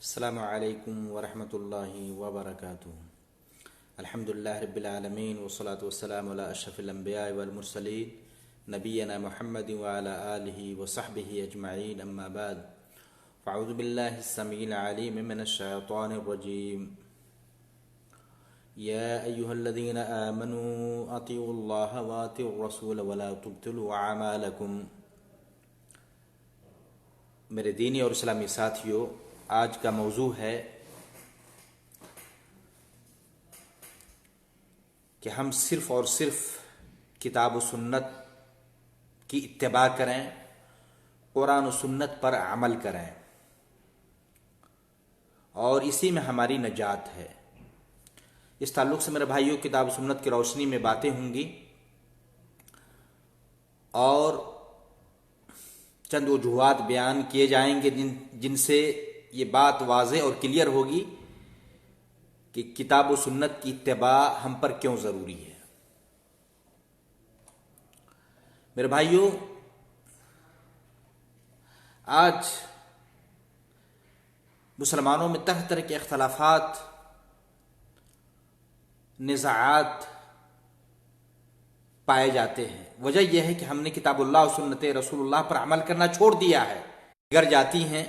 السلام علیکم ورحمۃ اللہ وبرکاتہ۔ الحمدللہ رب العالمین والصلاة والسلام علی اشرف الانبیاء والمرسلین نبینا محمد وعلی آلہ وصحبہ اجمعین، اما بعد فاعوذ باللہ السمیع العلیم من الشیطان الرجیم۔ یا ایہا الذین آمنوا اطیعوا اللہ واطیعوا الرسول ولا تبطلوا اعمالکم۔ میرے دینی اور اسلامی ساتھیوں، آج کا موضوع ہے کہ ہم صرف اور صرف کتاب و سنت کی اتباع کریں، قرآن و سنت پر عمل کریں، اور اسی میں ہماری نجات ہے۔ اس تعلق سے میرے بھائیوں، کتاب و سنت کی روشنی میں باتیں ہوں گی اور چند وجوہات بیان کیے جائیں گے جن سے یہ بات واضح اور کلیئر ہوگی کہ کتاب و سنت کی اتباع ہم پر کیوں ضروری ہے۔ میرے بھائیوں، آج مسلمانوں میں طرح طرح کے اختلافات، نزاعات پائے جاتے ہیں۔ وجہ یہ ہے کہ ہم نے کتاب اللہ و سنت رسول اللہ پر عمل کرنا چھوڑ دیا ہے، گر جاتی ہیں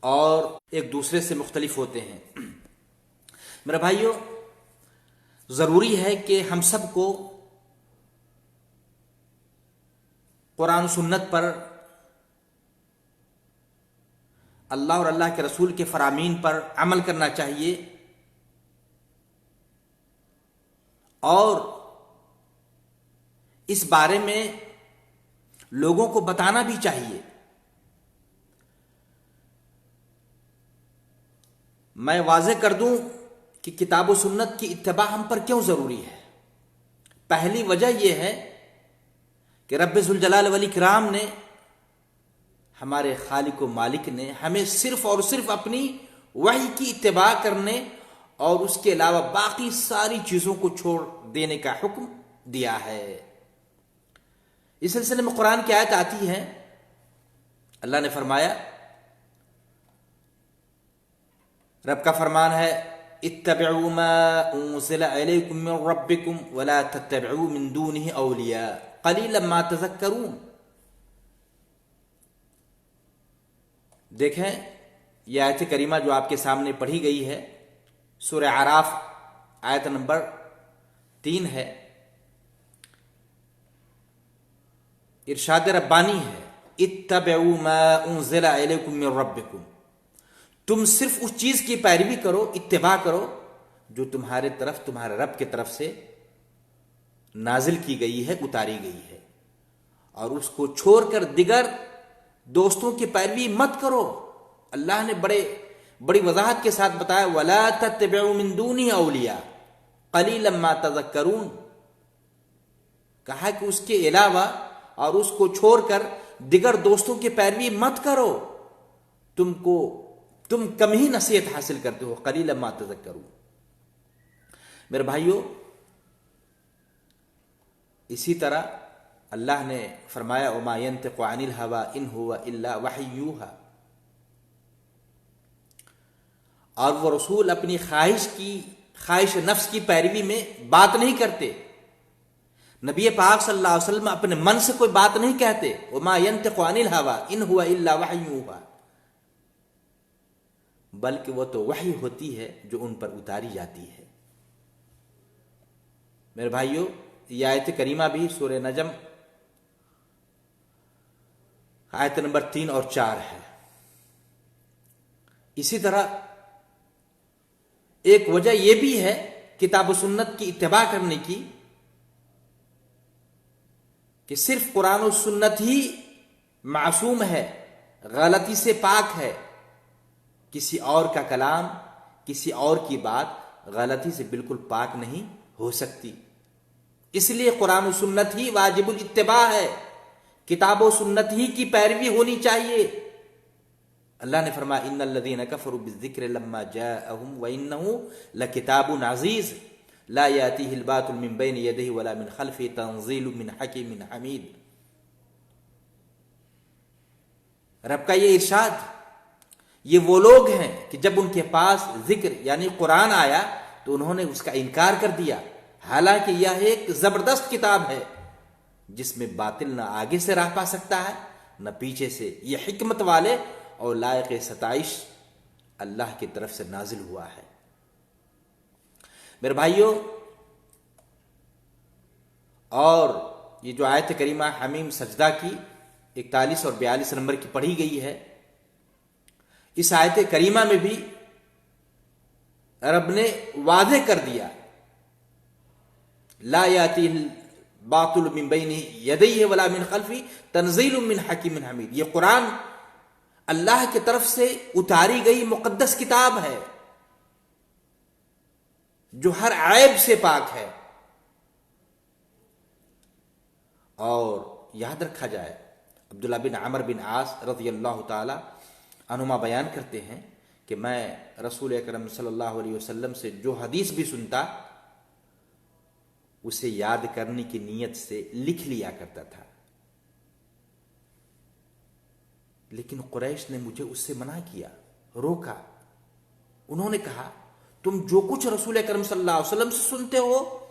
اور ایک دوسرے سے مختلف ہوتے ہیں۔ میرے بھائیوں، ضروری ہے کہ ہم سب کو قرآن و سنت پر، اللہ اور اللہ کے رسول کے فرامین پر عمل کرنا چاہیے، اور اس بارے میں لوگوں کو بتانا بھی چاہیے۔ میں واضح کر دوں کہ کتاب و سنت کی اتباع ہم پر کیوں ضروری ہے۔ پہلی وجہ یہ ہے کہ رب ذوالجلال والاکرام نے، ہمارے خالق و مالک نے، ہمیں صرف اور صرف اپنی وحی کی اتباع کرنے اور اس کے علاوہ باقی ساری چیزوں کو چھوڑ دینے کا حکم دیا ہے۔ اس سلسلے میں قرآن کی آیت آتی ہے، اللہ نے فرمایا، رب کا فرمان ہے، اتبعوا ما انزل الیکم من ربکم ولا تتبعوا من دونہ اولیاء قلیلا ما تذکرون۔ دیکھیں، یہ آیت کریمہ جو آپ کے سامنے پڑھی گئی ہے، سورہ اعراف آیت نمبر 3 ہے۔ ارشاد ربانی ہے، اتبعوا ما انزل الیکم من ربکم، تم صرف اس چیز کی پیروی کرو، اتباع کرو جو تمہارے رب کی طرف سے نازل کی گئی ہے، اتاری گئی ہے، اور اس کو چھوڑ کر دیگر دوستوں کی پیروی مت کرو۔ اللہ نے بڑی وضاحت کے ساتھ بتایا، وَلَا تَتَّبِعُوا مِن دُونِهِ أَوْلِيَاءَ قَلِيلًا مَا تَذَكَّرُونَ، کہا کہ اس کے علاوہ اور اس کو چھوڑ کر دیگر دوستوں کی پیروی مت کرو، تم کم ہی نصیحت حاصل کرتے ہو، قلیلا ما تذکرون۔ میرے بھائیوں، اسی طرح اللہ نے فرمایا، وما ينطق عن الهوى ان هو الا وحی یوحی، اور وہ رسول اپنی خواہش نفس کی پیروی میں بات نہیں کرتے۔ نبی پاک صلی اللہ علیہ وسلم اپنے من سے کوئی بات نہیں کہتے، وما ينطق عن الهوى ان هو الا وحی یوحی، بلکہ وہ تو وحی ہوتی ہے جو ان پر اتاری جاتی ہے۔ میرے بھائیوں، یہ آیت کریمہ بھی سورہ نجم آیت نمبر 3 اور 4 ہے۔ اسی طرح ایک وجہ یہ بھی ہے کتاب و سنت کی اتباع کرنے کی کہ صرف قرآن و سنت ہی معصوم ہے، غلطی سے پاک ہے۔ کسی اور کا کلام، کسی اور کی بات غلطی سے بالکل پاک نہیں ہو سکتی۔ اس لیے قرآن و سنت ہی واجب الاتباع ہے، کتاب و سنت ہی کی پیروی ہونی چاہیے۔ اللہ نے فرمایا، ان الذین کفروا بالذکر لما جاءہم وانہ لکتاب عزیز لا یاتیہ الباطل من بین یدیہ ولا من خلفہ تنزیل من حکیم حمید۔ رب کا یہ ارشاد یہ وہ لوگ ہیں کہ جب ان کے پاس ذکر یعنی قرآن آیا تو انہوں نے اس کا انکار کر دیا، حالانکہ یہ ایک زبردست کتاب ہے جس میں باطل نہ آگے سے راہ پا سکتا ہے نہ پیچھے سے۔ یہ حکمت والے اور لائق ستائش اللہ کی طرف سے نازل ہوا ہے۔ میرے بھائیوں، اور یہ جو آیت کریمہ حمیم سجدہ کی 41 اور 42 نمبر کی پڑھی گئی ہے، اس آیت کریمہ میں بھی رب نے واضح کر دیا، لا یاتی الباطل من بین یدیہ ولا من خلفہ تنزیل من حکیم حمید۔ یہ قرآن اللہ کی طرف سے اتاری گئی مقدس کتاب ہے جو ہر عیب سے پاک ہے۔ اور یاد رکھا جائے، عبداللہ بن عمر بن عاص رضی اللہ تعالی عنہما بیان کرتے ہیں کہ میں رسول اکرم صلی اللہ علیہ وسلم سے جو حدیث بھی سنتا اسے یاد کرنے کی نیت سے لکھ لیا کرتا تھا، لیکن قریش نے مجھے اس سے منع کیا، روکا۔ انہوں نے کہا تم جو کچھ رسول اکرم صلی اللہ علیہ وسلم سے سنتے ہو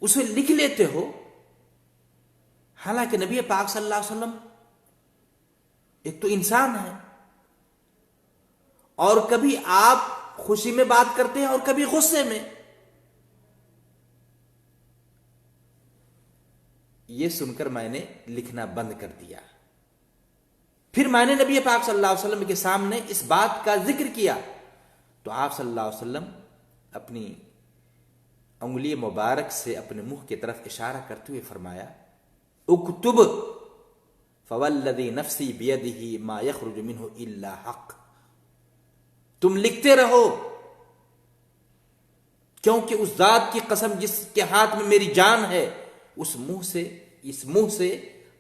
اسے لکھ لیتے ہو، حالانکہ نبی پاک صلی اللہ علیہ وسلم ایک تو انسان ہے، اور کبھی آپ خوشی میں بات کرتے ہیں اور کبھی غصے میں۔ یہ سن کر میں نے لکھنا بند کر دیا۔ پھر میں نے نبی پاک صلی اللہ علیہ وسلم کے سامنے اس بات کا ذکر کیا تو آپ صلی اللہ علیہ وسلم اپنی انگلی مبارک سے اپنے منہ کی طرف اشارہ کرتے ہوئے فرمایا، اکتب فوالذی نفسی بیدہ ما یخرج منہ الا حق۔ تم لکھتے رہو، کیونکہ اس ذات کی قسم جس کے ہاتھ میں میری جان ہے، اس منہ سے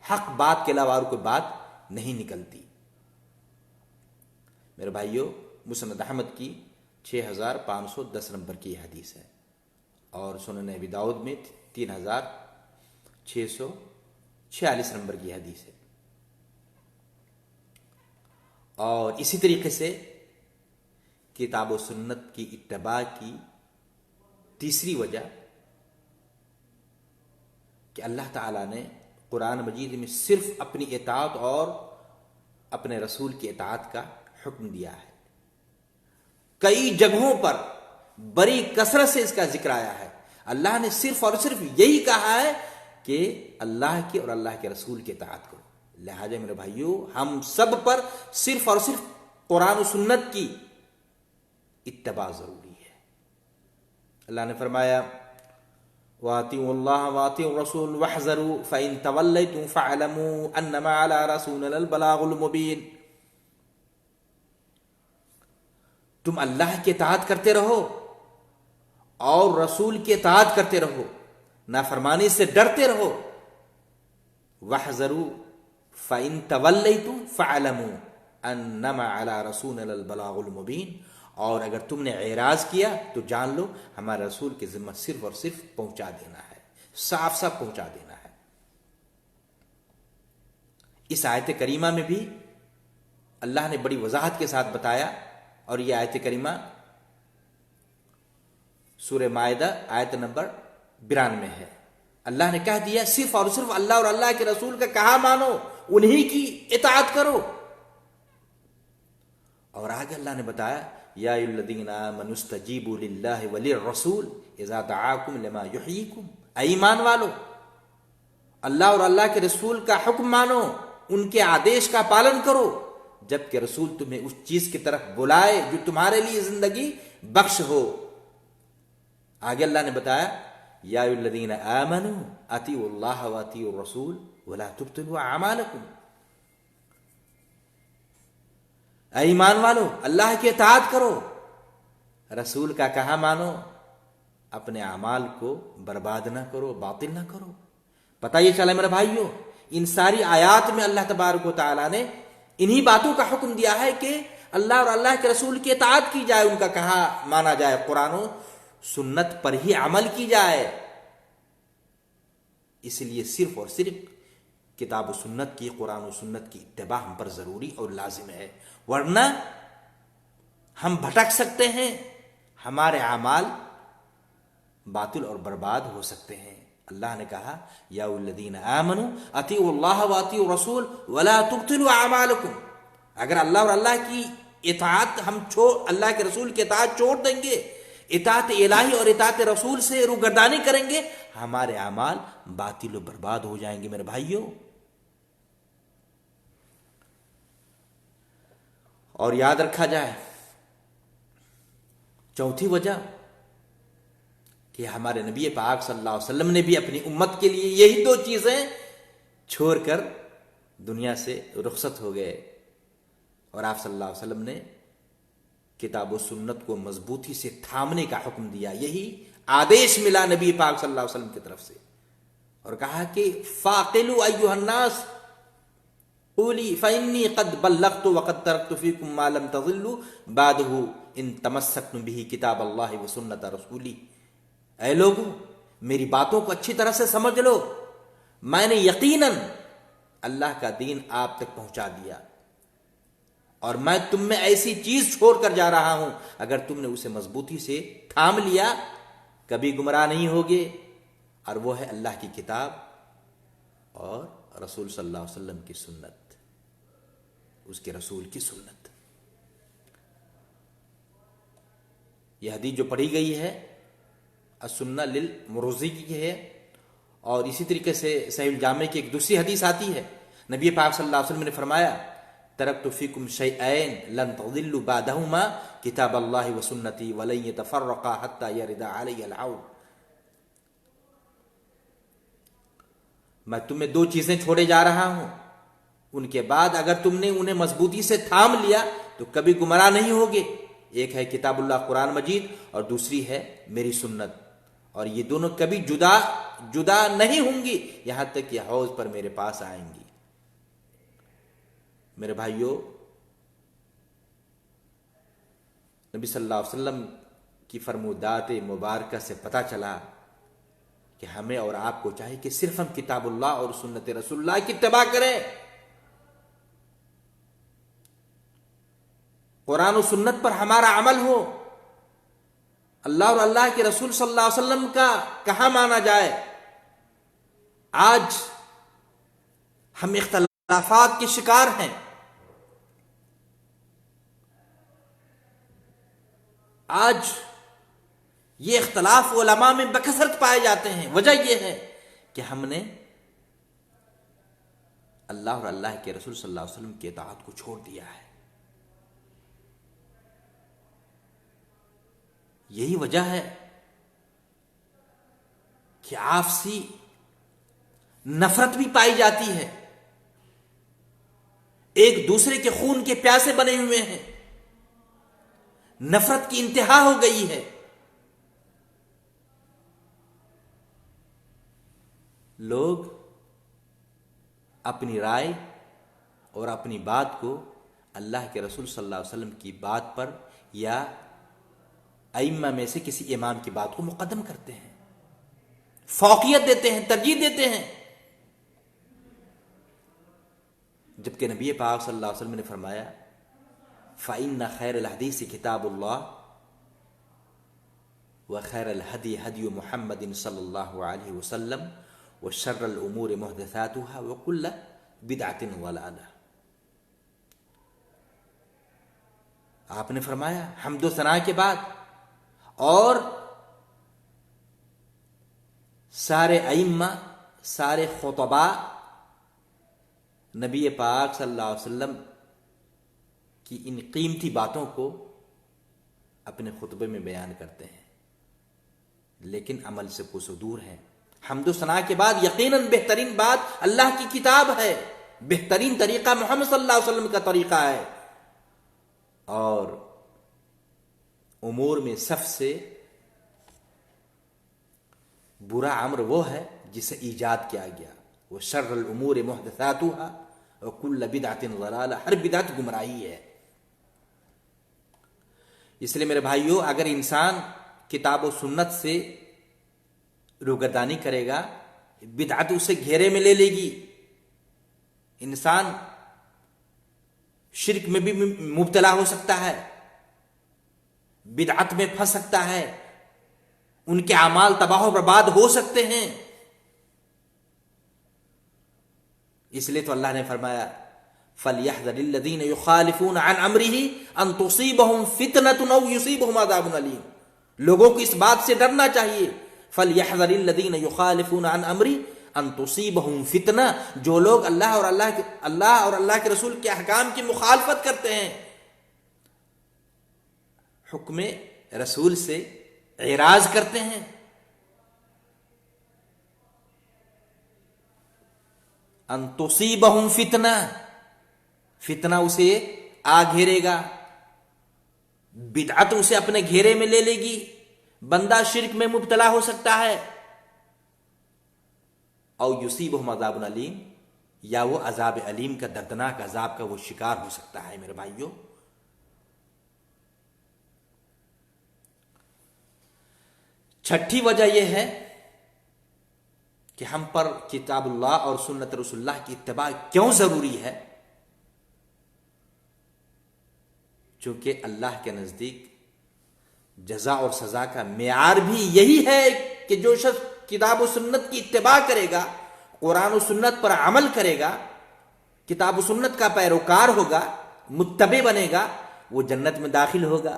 حق بات کے علاوہ اور کوئی بات نہیں نکلتی۔ میرے بھائیوں، مسند احمد کی 6510 نمبر کی یہ حدیث ہے، اور سنن ابی داؤد میں 3646 نمبر کی حدیث ہے۔ اور اسی طریقے سے کتاب و سنت کی اتباع کی تیسری وجہ کہ اللہ تعالیٰ نے قرآن مجید میں صرف اپنی اطاعت اور اپنے رسول کی اطاعت کا حکم دیا ہے۔ کئی جگہوں پر بڑی کثرت سے اس کا ذکر آیا ہے۔ اللہ نے صرف اور صرف یہی کہا ہے کہ اللہ کی اور اللہ کے رسول کی اطاعت کرو۔ لہٰذا میرے بھائیوں، ہم سب پر صرف اور صرف قرآن و سنت کی اتباع ضروری ہے۔ اللہ نے فرمایا، وَأَطِيعُوا اللَّهَ وَأَطِيعُوا الرَّسُولَ وَاحْذَرُوا فَإِن تَوَلَّيْتُمْ فَاعْلَمُوا أَنَّمَا عَلَىٰ رَسُولِنَا الْبَلَاغُ الْمُبِينُ۔ تم اللہ کی اطاعت کرتے رہو اور رسول کی اطاعت کرتے رہو، نافرمانی سے ڈرتے رہو۔ وَاحْذَرُوا فَإِن تَوَلَّيْتُمْ فَاعْلَمُوا أَنَّمَا عَلَىٰ رَسُولِنَا الْبَلَاغُ الْمُبِينُ۔ اور اگر تم نے اعراض کیا تو جان لو ہمارے رسول کی ذمہ صرف اور صرف پہنچا دینا ہے، صاف صاف پہنچا دینا ہے۔ اس آیت کریمہ میں بھی اللہ نے بڑی وضاحت کے ساتھ بتایا، اور یہ آیت کریمہ سورہ مائدہ آیت نمبر 92 میں ہے۔ اللہ نے کہہ دیا صرف اور صرف اللہ اور اللہ کے رسول کا کہا مانو، انہی کی اطاعت کرو۔ اور آگے اللہ نے بتایا، یا ایھا الذین آمنوا استجیبوا للہ وللرسول اذا دعاکم لما یحییکم۔ اے ایمان والو، اللہ اور اللہ کے رسول کا حکم مانو، ان کے آدیش کا پالن کرو جبکہ رسول تمہیں اس چیز کی طرف بلائے جو تمہارے لیے زندگی بخش ہو۔ آگے اللہ نے بتایا، یا ایھا الذین آمنوا اطیعوا اللہ واطیعوا الرسول ولا تبطلوا اعمالکم۔ اے ایمان والو، اللہ کی اطاعت کرو، رسول کا کہا مانو، اپنے اعمال کو برباد نہ کرو، باطل نہ کرو۔ پتہ یہ چلا میرے بھائیوں، ان ساری آیات میں اللہ تبارک و تعالیٰ نے انہی باتوں کا حکم دیا ہے کہ اللہ اور اللہ کے رسول کی اطاعت کی جائے، ان کا کہا مانا جائے، قرآن و سنت پر ہی عمل کی جائے۔ اس لیے صرف اور صرف کتاب و سنت کی، قرآن و سنت کی اتباع ہم پر ضروری اور لازم ہے۔ ورنہ ہم بھٹک سکتے ہیں، ہمارے اعمال باطل اور برباد ہو سکتے ہیں۔ اللہ نے کہا یا الذین آمنوا اطیعوا اللہ واطیعوا الرسول ولا تبطلوا اعمالکم، اگر اللہ اور اللہ کی اطاعت اللہ کے رسول کی اطاعت چھوڑ دیں گے، اطاعت الہی اور اطاعت رسول سے روگردانی کریں گے، ہمارے اعمال باطل و برباد ہو جائیں گے۔ میرے بھائیوں، اور یاد رکھا جائے چوتھی وجہ کہ ہمارے نبی پاک صلی اللہ علیہ وسلم نے بھی اپنی امت کے لیے یہی دو چیزیں چھوڑ کر دنیا سے رخصت ہو گئے، اور آپ صلی اللہ علیہ وسلم نے کتاب و سنت کو مضبوطی سے تھامنے کا حکم دیا، یہی آدیش ملا نبی پاک صلی اللہ علیہ وسلم کی طرف سے، اور کہا کہ فاقلوا ایھا الناس قولی فانی قد بلغت وقد ترکت فیکم ما لم تضلوا بعدہ ان تمسکتم بہ کتاب اللہ و سنت رسولی۔ اے لوگو، میری باتوں کو اچھی طرح سے سمجھ لو، میں نے یقیناً اللہ کا دین آپ تک پہنچا دیا، اور میں تم میں ایسی چیز چھوڑ کر جا رہا ہوں، اگر تم نے اسے مضبوطی سے تھام لیا کبھی گمراہ نہیں ہوگے، اور وہ ہے اللہ کی کتاب اور رسول صلی اللہ علیہ وسلم کی سنت، اس کے رسول کی سنت۔ یہ حدیث جو پڑھی گئی ہے السنہ للمروزی کی ہے، اور اسی طریقے سے صحیح الجامع کی ایک دوسری حدیث آتی ہے، نبی پاک صلی اللہ علیہ وسلم نے فرمایا ترکت فیکم شیئین لن تضلوا بعدہما کتاب اللہ و سنتی ولن یتفرقا حتی یرد علی العود۔ میں تمہیں دو چیزیں چھوڑے جا رہا ہوں، ان کے بعد اگر تم نے انہیں مضبوطی سے تھام لیا تو کبھی گمراہ نہیں ہوگے۔ ایک ہے کتاب اللہ قرآن مجید، اور دوسری ہے میری سنت، اور یہ دونوں کبھی جدا نہیں ہوں گی یہاں تک کہ حوض پر میرے پاس آئیں گی۔ میرے بھائیوں، نبی صلی اللہ علیہ وسلم کی فرمودات مبارکہ سے پتہ چلا کہ ہمیں اور آپ کو چاہیے کہ صرف ہم کتاب اللہ اور سنت رسول اللہ کی اتباع کریں، قرآن و سنت پر ہمارا عمل ہو، اللہ اور اللہ کے رسول صلی اللہ علیہ وسلم کا کہاں مانا جائے۔ آج ہم اختلافات کے شکار ہیں، آج یہ اختلاف علماء میں بکثرت پائے جاتے ہیں، وجہ یہ ہے کہ ہم نے اللہ اور اللہ کے رسول صلی اللہ علیہ وسلم کی اطاعت کو چھوڑ دیا ہے۔ یہی وجہ ہے کہ آپسی نفرت بھی پائی جاتی ہے، ایک دوسرے کے خون کے پیاسے بنے ہوئے ہیں، نفرت کی انتہا ہو گئی ہے۔ لوگ اپنی رائے اور اپنی بات کو اللہ کے رسول صلی اللہ علیہ وسلم کی بات پر یا ائمہ میں سے کسی امام کی بات کو مقدم کرتے ہیں، فوقیت دیتے ہیں، ترجیح دیتے ہیں، جبکہ نبی پاک صلی اللہ علیہ وسلم نے فرمایا فَإِنَّ خَيْرَ الْحَدِيثِ كِتَابُ اللَّهِ وَخَيْرَ الْهَدِيِ هَدْيُ مُحَمَّدٍ صلی اللہ علیہ وسلم وَشَرَّ الْأُمُورِ مُحْدَثَاتُهَا وَكُلَّ بِدْعَةٍ ضَلَالَةٍ۔ آپ نے فرمایا حمد و ثنا کے بعد اور سارے ائمہ، سارے خطباء نبی پاک صلی اللہ علیہ وسلم کی ان قیمتی باتوں کو اپنے خطبے میں بیان کرتے ہیں، لیکن عمل سے کوسوں دور ہیں۔ حمد و ثنا کے بعد یقیناً بہترین بات اللہ کی کتاب ہے، بہترین طریقہ محمد صلی اللہ علیہ وسلم کا طریقہ ہے، اور امور میں سب سے برا امر وہ ہے جسے ایجاد کیا گیا، وہ شر الامور محدثاتها وکل بدعۃ ضلالہ، ہر بدعت گمراہی ہے۔ اس لیے میرے بھائیوں، اگر انسان کتاب و سنت سے روگردانی کرے گا، بدعت اسے گھیرے میں لے لے گی، انسان شرک میں بھی مبتلا ہو سکتا ہے، بدعت میں پھنس سکتا ہے، ان کے اعمال تباہ و برباد ہو سکتے ہیں۔ اس لیے تو اللہ نے فرمایا فَلْيَحْذَرِ الَّذِينَ يُخَالِفُونَ عَنْ أَمْرِهِ أَن تُصِيبَهُمْ فِتْنَةٌ أَوْ يُصِيبَهُمْ عَذَابٌ أَلِيمٌ۔ لوگوں کو اس بات سے ڈرنا چاہیے، فَلْيَحْذَرِ الَّذِينَ يُخَالِفُونَ عَنْ أَمْرِهِ أَن تُصِيبَهُمْ فِتْنَةٌ، جو لوگ اللہ اور اللہ کے رسول کے احکام کی مخالفت کرتے ہیں، حکم رسول سے اعراض کرتے ہیں، ان تصیبہم فتنہ، فتنہ اسے آ گھیرے گا، بدعت اسے اپنے گھیرے میں لے لے گی، بندہ شرک میں مبتلا ہو سکتا ہے، او یصیبہم عذاب علیم، یا وہ عذاب علیم کا، دردناک عذاب کا وہ شکار ہو سکتا ہے۔ میرے بھائیوں، چھٹی وجہ یہ ہے کہ ہم پر کتاب اللہ اور سنت رسول اللہ کی اتباع کیوں ضروری ہے؟ چونکہ اللہ کے نزدیک جزا اور سزا کا معیار بھی یہی ہے کہ جو شخص کتاب و سنت کی اتباع کرے گا، قرآن و سنت پر عمل کرے گا، کتاب و سنت کا پیروکار ہوگا، متبع بنے گا، وہ جنت میں داخل ہوگا،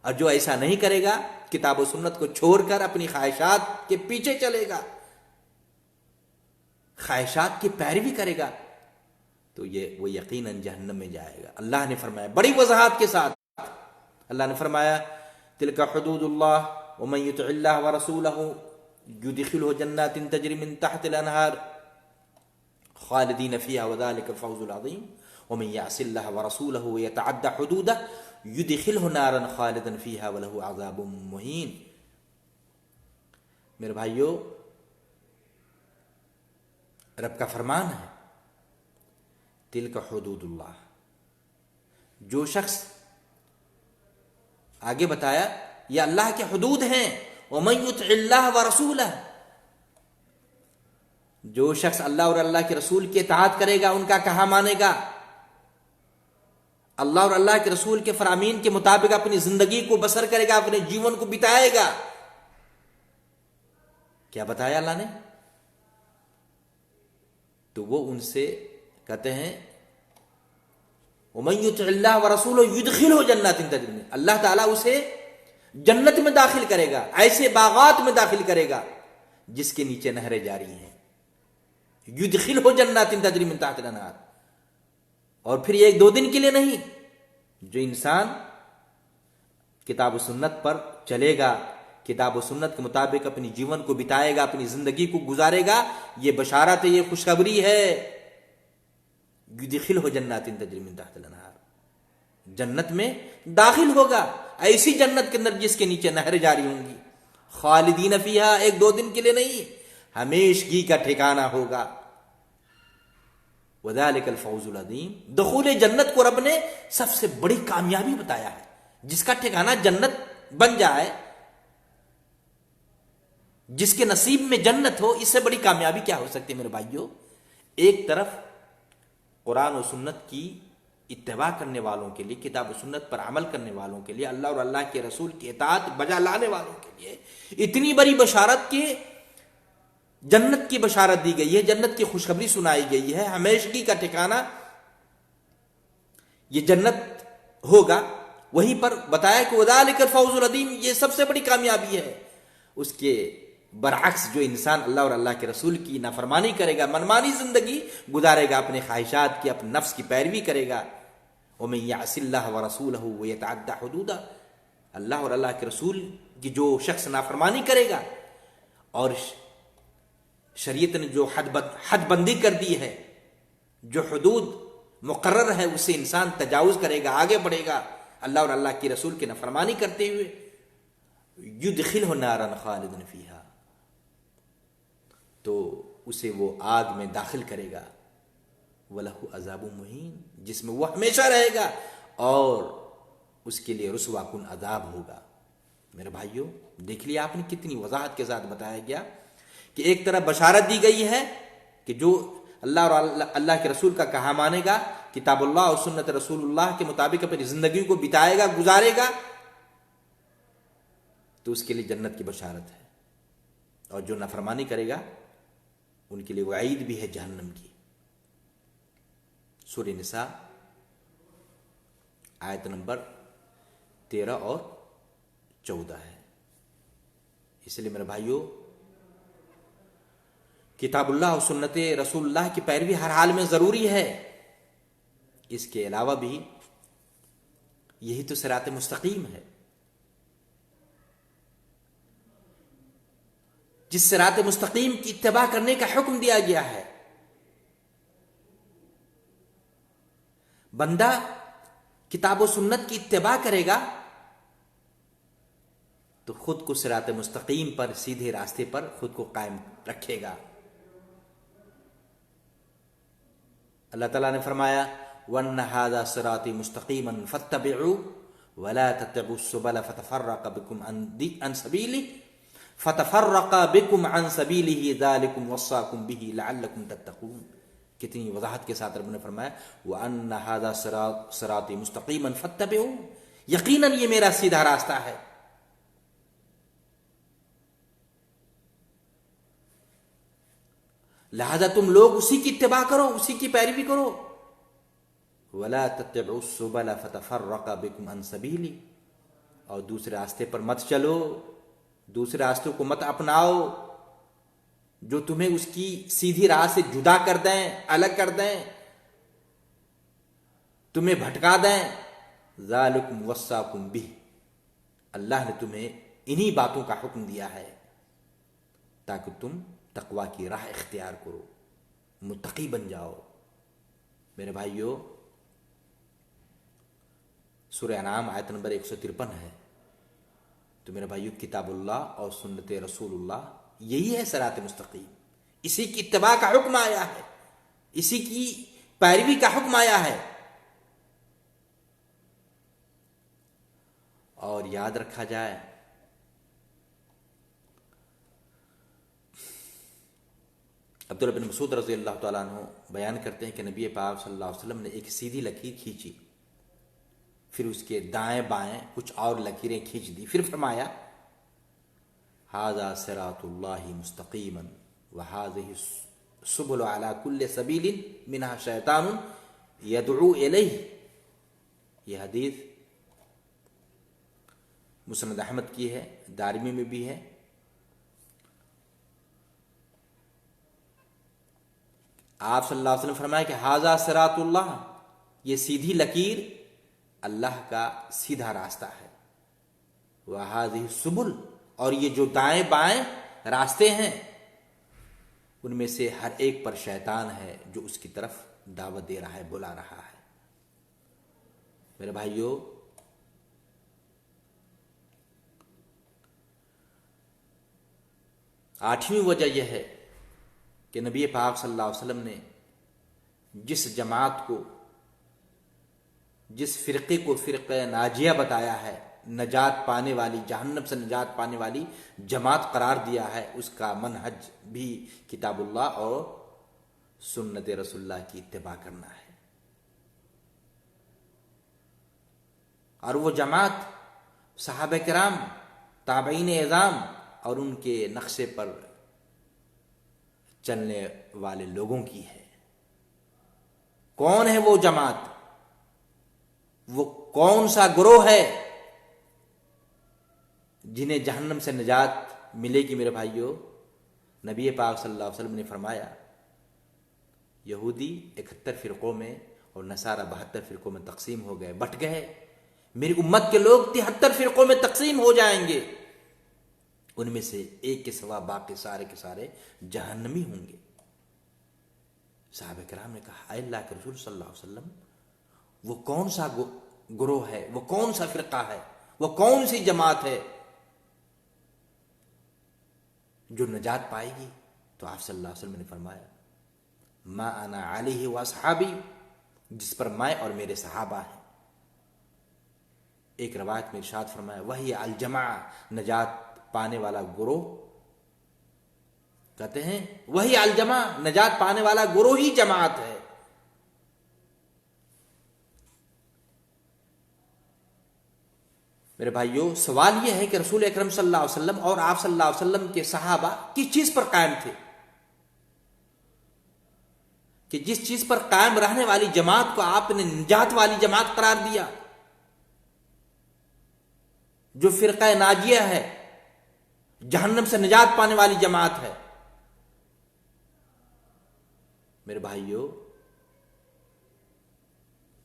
اور جو ایسا نہیں کرے گا، کتاب و سنت کو چھوڑ کر اپنی خواہشات کے پیچھے چلے گا، خواہشات کی پیروی کرے گا، تو وہ یقیناً جہنم میں جائے گا۔ اللہ نے فرمایا بڑی وضاحت کے ساتھ، اللہ نے فرمایا تلک حدود اللہ ومن یطع اللہ ورسولہ یدخلہ جنات تجری من تحت الانہار خالدین فیہا وذلک الفوز العظیم ومن یعص اللہ ورسولہ ویتعد حدودہ یدخلہ نارا خالدا فیہا ولہ عذاب مہین۔ میرے بھائیو، رب کا فرمان ہے تلک حدود اللہ، جو شخص آگے بتایا یہ اللہ کے حدود ہیں، ومن یطع اللہ ورسولہ، جو شخص اللہ اور اللہ کے رسول کی اطاعت کرے گا، ان کا کہا مانے گا، اللہ اور اللہ کے رسول کے فرامین کے مطابق اپنی زندگی کو بسر کرے گا، اپنے جیون کو بتائے گا۔ کیا بتایا اللہ نے؟ تو وہ ان سے کہتے ہیں وَمَن يُطِعِ اللَّهَ وَرَسُولَهُ يُدْخِلْهُ جَنَّاتٍ تَجْرِي، اللہ تعالیٰ اسے جنت میں داخل کرے گا، ایسے باغات میں داخل کرے گا جس کے نیچے نہریں جاری ہیں، يُدْخِلْهُ جَنَّاتٍ تَجْرِي مِن تَحْتِهَا الْأَنْهَارُ۔ اور پھر یہ 2 دن کے لیے نہیں، جو انسان کتاب و سنت پر چلے گا، کتاب و سنت کے مطابق اپنی جیون کو بتائے گا، اپنی زندگی کو گزارے گا، یہ بشارت ہے، یہ خوشخبری ہے، یدخلہ جنات تجری من تحت الانہار، جنت میں داخل ہوگا، ایسی جنت کے اندر جس کے نیچے نہریں جاری ہوں گی، خالدین فیہا، 1-2 دن کے لیے نہیں، ہمیشگی کا ٹھکانہ ہوگا، وذالک الفوز العظیم۔ دخول جنت کو رب نے سب سے بڑی کامیابی بتایا ہے، جس کا ٹھکانہ جنت بن جائے، جس کے نصیب میں جنت ہو، اس سے بڑی کامیابی کیا ہو سکتی ہے میرے بھائیوں؟ ایک طرف قرآن و سنت کی اتباع کرنے والوں کے لیے، کتاب و سنت پر عمل کرنے والوں کے لیے، اللہ اور اللہ کے رسول کی اطاعت بجا لانے والوں کے لیے اتنی بڑی بشارت کہ جنت کی بشارت دی گئی ہے، جنت کی خوشخبری سنائی گئی ہے، ہمیشگی کا ٹھکانہ یہ جنت ہوگا، وہیں پر بتایا کہ وذالک الفوز العظیم، یہ سب سے بڑی کامیابی ہے۔ اس کے برعکس جو انسان اللہ اور اللہ کے رسول کی نافرمانی کرے گا، منمانی زندگی گزارے گا، اپنے خواہشات کی، اپنے نفس کی پیروی کرے گا، وَمَن يَعْصِ اللَّهَ وَرَسُولَهُ وَيَتَعَدَّ حُدُودَهُ، اللہ اور اللہ کے رسول کی جو شخص نافرمانی کرے گا اور شریعت نے جو حد بندی کر دی ہے، جو حدود مقرر ہے، اس سے انسان تجاوز کرے گا، آگے بڑھے گا، اللہ اور اللہ کے رسول کی نافرمانی کرتے ہوئے، یدخلہ نارا خالدا فیہا، تو اسے وہ آگ میں داخل کرے گا، وَلَهُ عَذَابٌ مُّهِینٌ، جس میں وہ ہمیشہ رہے گا اور اس کے لیے رسوا کن عذاب ہوگا۔ میرے بھائیوں، دیکھ لیا آپ نے کتنی وضاحت کے ساتھ بتایا گیا کہ ایک طرف بشارت دی گئی ہے کہ جو اللہ اور اللہ کے رسول کا کہا مانے گا، کتاب اللہ اور سنت رسول اللہ کے مطابق اپنی زندگی کو بتائے گا، گزارے گا، تو اس کے لیے جنت کی بشارت ہے، اور جو نافرمانی کرے گا ان کے لیے وعید بھی ہے جہنم کی۔ سورہ نساء آیت نمبر 13 اور 14 ہے۔ اس لیے میرے بھائیوں، کتاب اللہ اور سنت رسول اللہ کی پیروی ہر حال میں ضروری ہے۔ اس کے علاوہ بھی یہی تو صراط مستقیم ہے، جس صراط مستقیم کی اتباع کرنے کا حکم دیا گیا ہے۔ بندہ کتاب و سنت کی اتباع کرے گا تو خود کو صراط مستقیم پر، سیدھے راستے پر خود کو قائم رکھے گا۔ اللہ تعالیٰ نے فرمایا وَأَنَّ هَذَا صِرَاطِي مُسْتَقِيمًا فَاتَّبِعُوهُ وَلَا تَتَّبِعُوا السُّبُلَ فَتَفَرَّقَ بِكُمْ عَنْ سَبِيلِهِ ذَلِكُمْ وَصَّاكُمْ بِهِ لَعَلَّكُمْ تَتَّقُونَ۔ کتنی وضاحت کے ساتھ رب نے فرمایا وَأَنَّ هَذَا صِرَاطِي مُسْتَقِيمًا فَاتَّبِعُوهُ، یقیناً یہ میرا سیدھا راستہ ہے، لہذا تم لوگ اسی کی اتباع کرو، اسی کی پیروی کرو۔ وَلَا تَتَّبِعُوا السُّبُلَ فَتَفَرَّقَ بِكُمْ عَنْ سَبِيلِهِ، اور دوسرے راستے پر مت چلو، دوسرے راستوں کو مت اپناؤ جو تمہیں اس کی سیدھی راہ سے جدا کر دیں، الگ کر دیں، تمہیں بھٹکا دیں۔ ذَلِكُمْ وَصَّاكُمْ بِهِ، اللہ نے تمہیں انہی باتوں کا حکم دیا ہے تاکہ تم تقوی کی راہ اختیار کرو، متقی بن جاؤ۔ میرے بھائیو، سورہ انعام آیت نمبر 153 ہے۔ تو میرے بھائیو، کتاب اللہ اور سنت رسول اللہ یہی ہے صراط مستقیم، اسی کی اتباع کا حکم آیا ہے، اسی کی پیروی کا حکم آیا ہے۔ اور یاد رکھا جائے، عبداللہ بن مسعود رضی اللہ تعالیٰ عنہ بیان کرتے ہیں کہ نبی پاک صلی اللہ علیہ وسلم نے ایک سیدھی لکیر کھینچی، پھر اس کے دائیں بائیں کچھ اور لکیریں کھینچ دی، پھر فرمایا ھذا صراط اللہ مستقیما وھذہ السبل علی کل سبیل منہا شیطان یدعو الیہ۔ یہ حدیث مسند احمد کی ہے، دارمی میں بھی ہے۔ آپ صلی اللہ علیہ وسلم فرمایا کہ ھذا صراط اللہ، یہ سیدھی لکیر اللہ کا سیدھا راستہ ہے، وھذہ السبل، اور یہ جو دائیں بائیں راستے ہیں ان میں سے ہر ایک پر شیطان ہے جو اس کی طرف دعوت دے رہا ہے، بلا رہا ہے۔ میرے بھائیو، آٹھویں وجہ یہ ہے کہ نبی پاک صلی اللہ علیہ وسلم نے جس جماعت کو، جس فرقے کو فرقہ ناجیہ بتایا ہے، نجات پانے والی، جہنم سے نجات پانے والی جماعت قرار دیا ہے، اس کا منہج بھی کتاب اللہ اور سنت رسول اللہ کی اتباع کرنا ہے۔ اور وہ جماعت صحابہ کرام، تابعین اعظام اور ان کے نقشے پر چلنے والے لوگوں کی ہے۔ کون ہے وہ جماعت؟ وہ کون سا گروہ ہے جنہیں جہنم سے نجات ملے گی؟ میرے بھائیوں، نبی پاک صلی اللہ علیہ وسلم نے فرمایا یہودی 71 فرقوں میں اور نصارہ 72 فرقوں میں تقسیم ہو گئے، بٹ گئے۔ میری امت کے لوگ 73 فرقوں میں تقسیم ہو جائیں گے، ان میں سے ایک کے سوا باقی سارے کے سارے جہنمی ہوں گے۔ صحابہ کرام نے کہا اے اللہ کے رسول صلی اللہ علیہ وسلم، وہ کون سا گروہ ہے، وہ کون سا فرقہ ہے، وہ کون سی جماعت ہے جو نجات پائے گی؟ تو آپ صلی اللہ علیہ وسلم نے فرمایا ما انا علیہ واصحابی، جس پر میں اور میرے صحابہ ہیں۔ ایک روایت میں ارشاد فرمایا وہی الجماع، نجات پانے والا گروہ، کہتے ہیں وہی الجماع، نجات پانے والا گروہ ہی جماعت ہے۔ میرے بھائیوں، سوال یہ ہے کہ رسول اکرم صلی اللہ علیہ وسلم اور آپ صلی اللہ علیہ وسلم کے صحابہ کس چیز پر قائم تھے؟ کہ جس چیز پر قائم رہنے والی جماعت کو آپ نے نجات والی جماعت قرار دیا، جو فرقہ ناجیہ ہے، جہنم سے نجات پانے والی جماعت ہے۔ میرے بھائیوں،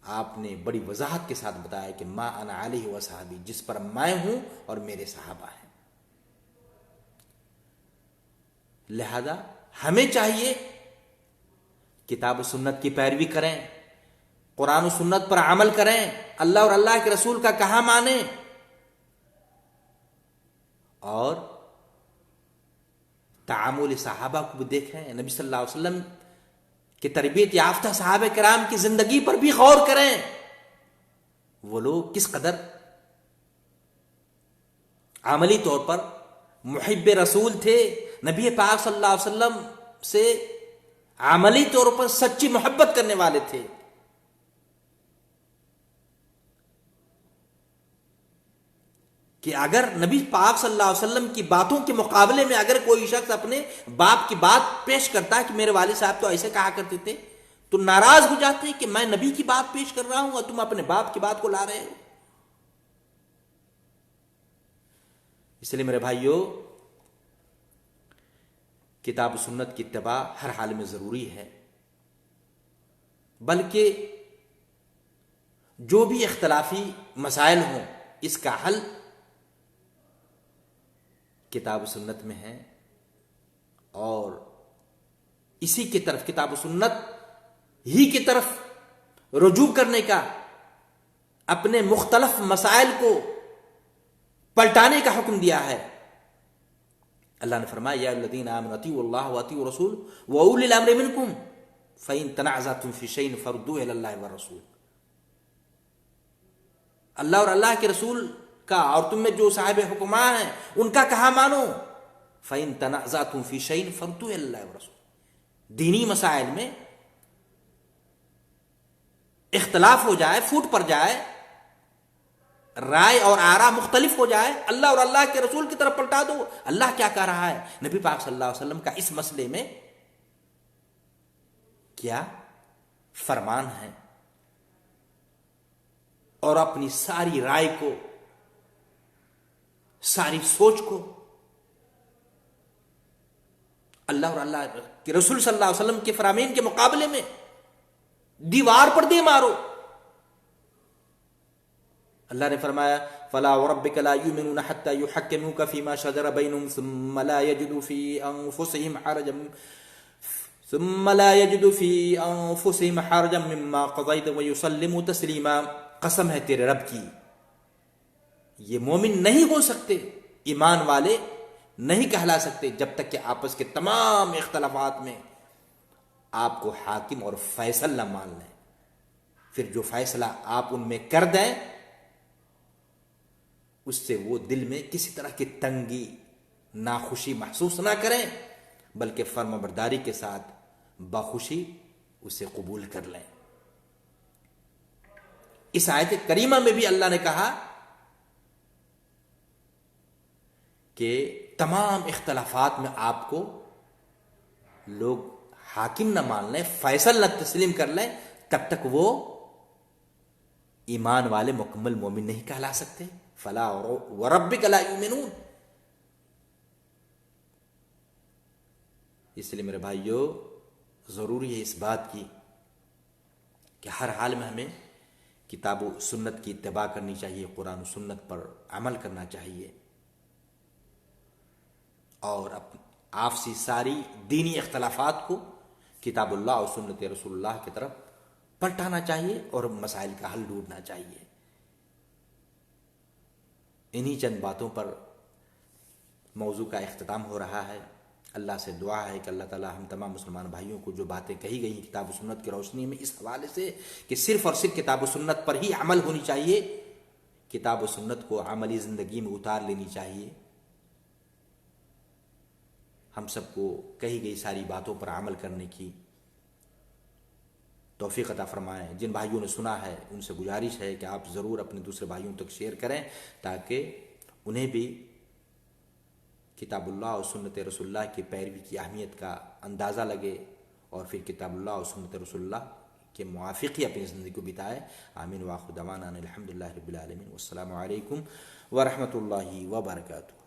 آپ نے بڑی وضاحت کے ساتھ بتایا کہ ما انا علیہ و صحابی، جس پر میں ہوں اور میرے صحابہ ہیں۔ لہذا ہمیں چاہیے کتاب و سنت کی پیروی کریں، قرآن و سنت پر عمل کریں، اللہ اور اللہ کے رسول کا کہا مانیں، اور تعامل صحابہ کو بھی دیکھیں، نبی صلی اللہ علیہ وسلم کہ تربیت یافتہ صحابہ کرام کی زندگی پر بھی غور کریں۔ وہ لوگ کس قدر عملی طور پر محب رسول تھے، نبی پاک صلی اللہ علیہ وسلم سے عملی طور پر سچی محبت کرنے والے تھے۔ کہ اگر نبی پاک صلی اللہ علیہ وسلم کی باتوں کے مقابلے میں اگر کوئی شخص اپنے باپ کی بات پیش کرتا ہے کہ میرے والد صاحب تو ایسے کہا کرتے تھے، تو ناراض ہو جاتے ہیں کہ میں نبی کی بات پیش کر رہا ہوں اور تم اپنے باپ کی بات کو لا رہے ہو۔ اس لیے میرے بھائیوں، کتاب و سنت کی اتباع ہر حال میں ضروری ہے، بلکہ جو بھی اختلافی مسائل ہوں اس کا حل کتاب و سنت میں ہے، اور اسی کی طرف، کتاب و سنت ہی کی طرف رجوع کرنے کا، اپنے مختلف مسائل کو پلٹانے کا حکم دیا ہے۔ اللہ نے فرمایا یا الذین آمنوا اطیعوا اللہ واطیعوا الرسول واولی الامر منکم فإن تنازعتم فی شیء فردوہ الی اللہ والرسول۔ اللہ اور اللہ کے رسول کا اور تم میں جو صاحب حکماں ہیں ان کا کہا مانو، فإن تنازعتم فی شیء فردوہ الی اللہ والرسول۔ دینی مسائل میں اختلاف ہو جائے، پھوٹ پڑ جائے، رائے اور آراء مختلف ہو جائے، اللہ اور اللہ کے رسول کی طرف پلٹا دو۔ اللہ کیا کہہ رہا ہے، نبی پاک صلی اللہ علیہ وسلم کا اس مسئلے میں کیا فرمان ہے، اور اپنی ساری رائے کو، ساری سوچ کو اللہ اور اللہ کے رسول صلی اللہ علیہ وسلم کے فرامین کے مقابلے میں دیوار پر دے مارو۔ اللہ نے فرمایا فلا وربک لا یؤمنون حتی یحکموک فیما شجر بینہم ثم لا یجدوا فی انفسہم حرجا مما قضیت ویسلموا تسلیما۔ قسم ہے تیرے رب کی، یہ مومن نہیں ہو سکتے، ایمان والے نہیں کہلا سکتے جب تک کہ آپس کے تمام اختلافات میں آپ کو حاکم اور فیصل نہ مان لیں۔ پھر جو فیصلہ آپ ان میں کر دیں اس سے وہ دل میں کسی طرح کی تنگی، ناخوشی محسوس نہ کریں، بلکہ فرما برداری کے ساتھ بخوشی اسے قبول کر لیں۔ اس آیت کریمہ میں بھی اللہ نے کہا کہ تمام اختلافات میں آپ کو لوگ حاکم نہ مان لیں، فیصل نہ تسلیم کر لیں، تب تک وہ ایمان والے مکمل مومن نہیں کہلا سکتے۔ فلا وربک لا یؤمنون۔ اس لیے میرے بھائیوں، ضروری ہے اس بات کی کہ ہر حال میں ہمیں کتاب و سنت کی اتباع کرنی چاہیے، قرآن و سنت پر عمل کرنا چاہیے، اور آپسی ساری دینی اختلافات کو کتاب اللہ اور سنت رسول اللہ کی طرف پلٹانا چاہیے اور مسائل کا حل ڈھونڈنا چاہیے۔ انہی چند باتوں پر موضوع کا اختتام ہو رہا ہے۔ اللہ سے دعا ہے کہ اللہ تعالی ہم تمام مسلمان بھائیوں کو جو باتیں کہی گئی کتاب و سنت کی روشنی میں، اس حوالے سے کہ صرف اور صرف کتاب و سنت پر ہی عمل ہونی چاہیے، کتاب و سنت کو عملی زندگی میں اتار لینی چاہیے، ہم سب کو کہی گئی ساری باتوں پر عمل کرنے کی توفیق عطا فرمائیں. جن بھائیوں نے سنا ہے ان سے گزارش ہے کہ آپ ضرور اپنے دوسرے بھائیوں تک شیئر کریں تاکہ انہیں بھی کتاب اللہ اور سنت رسول اللہ کی پیروی کی اہمیت کا اندازہ لگے اور پھر کتاب اللہ اور سنت رسول اللہ کے موافق ہی اپنی زندگی کو بتائے. آمین. وآخر دعوانا الحمدللہ رب العالمین. والسلام علیکم ورحمۃ اللہ وبرکاتہ.